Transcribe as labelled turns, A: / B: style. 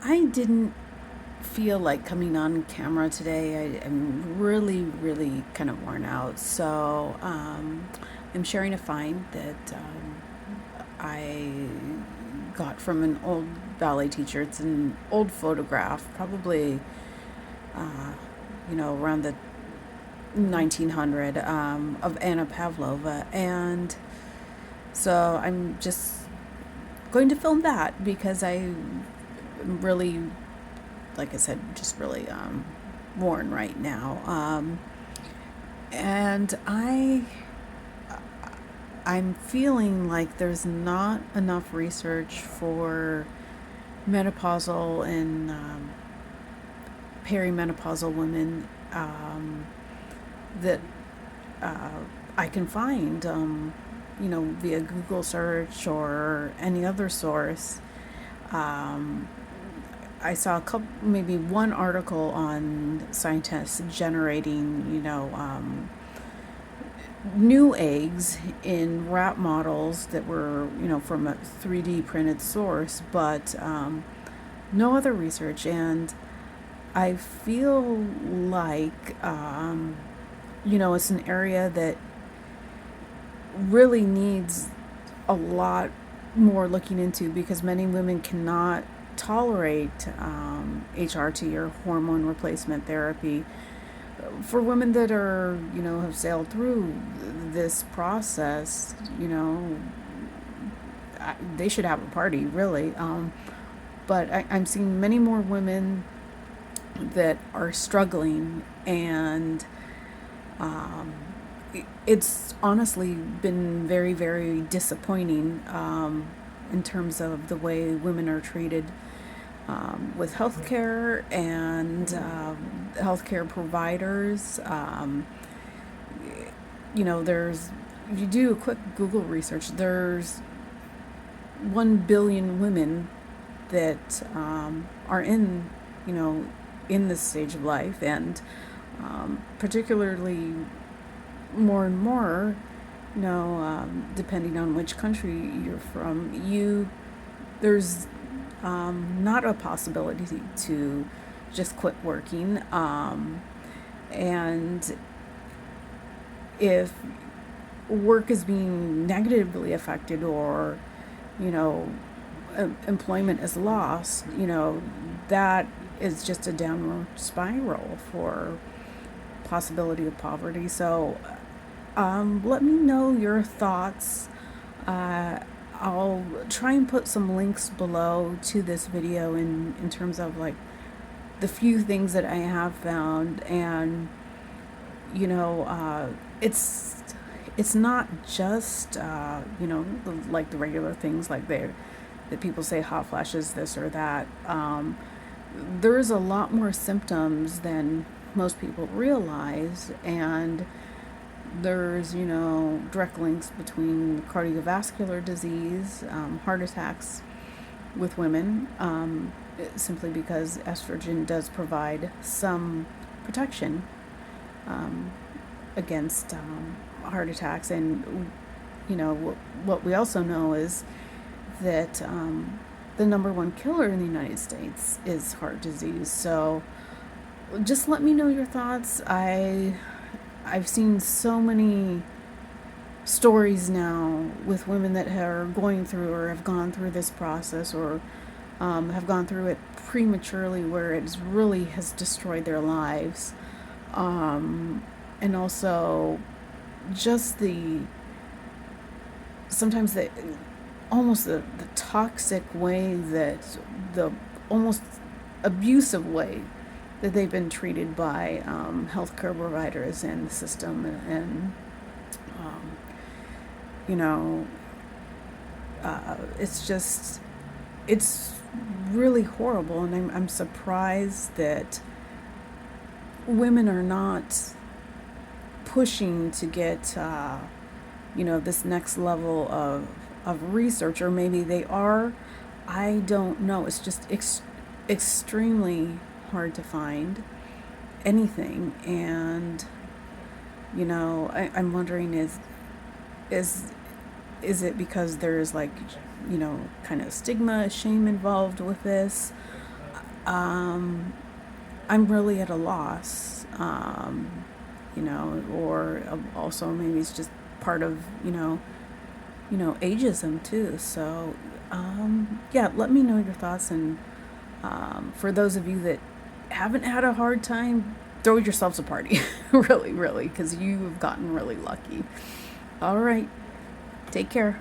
A: I didn't feel like coming on camera today. I'm really, really kind of worn out. So I'm sharing a find that I got from an old ballet teacher. It's an old photograph, probably, uh, around the 1900 of Anna Pavlova. And so I'm just going to film that because I'm really, like I said, just really worn right now. And I'm feeling like there's not enough research for menopausal and perimenopausal women that uh, I can find, via Google search or any other source. Um, I saw maybe one article on scientists generating, new eggs in rat models that were, from a 3D printed source, but no other research. And I feel like, it's an area that really needs a lot more looking into because many women cannot tolerate HRT or hormone replacement therapy. For women that are, have sailed through this process, they should have a party, really. But I'm seeing many more women that are struggling, and um, it's honestly been very, very disappointing in terms of the way women are treated with healthcare and healthcare providers. There's, if you do a quick Google research, there's 1 billion women that are you know, in this stage of life, and particularly more and more, depending on which country you're from, there's not a possibility to just quit working. And if work is being negatively affected or, you know, employment is lost, that is just a downward spiral for possibility of poverty. So let me know your thoughts. Uh, I'll try and put some links below to this video in terms of like the few things that I have found. And you know, it's not just like the regular things like that people say hot flashes, this or that. There's a lot more symptoms than most people realize, and there's, direct links between cardiovascular disease, heart attacks with women, simply because estrogen does provide some protection um, against heart attacks. And, what we also know is that the number one killer in the United States is heart disease. So just let me know your thoughts. I've seen so many stories now with women that are going through or have gone through this process, or have gone through it prematurely, where it really has destroyed their lives. And also just sometimes almost the toxic way, that the almost abusive way that they've been treated by healthcare providers and the system. And um, you know, it's really horrible. And I'm surprised that women are not pushing to get, this next level of research, or maybe they are. I don't know. It's just extremely hard to find anything. And, I'm wondering, is is it because there's like, kind of stigma, shame involved with this? um, I'm really at a loss, or also maybe it's just part of, ageism too. So, yeah, let me know your thoughts. And for those of you that haven't had a hard time, throw yourselves a party. Really, really, because you've gotten really lucky. All right. Take care.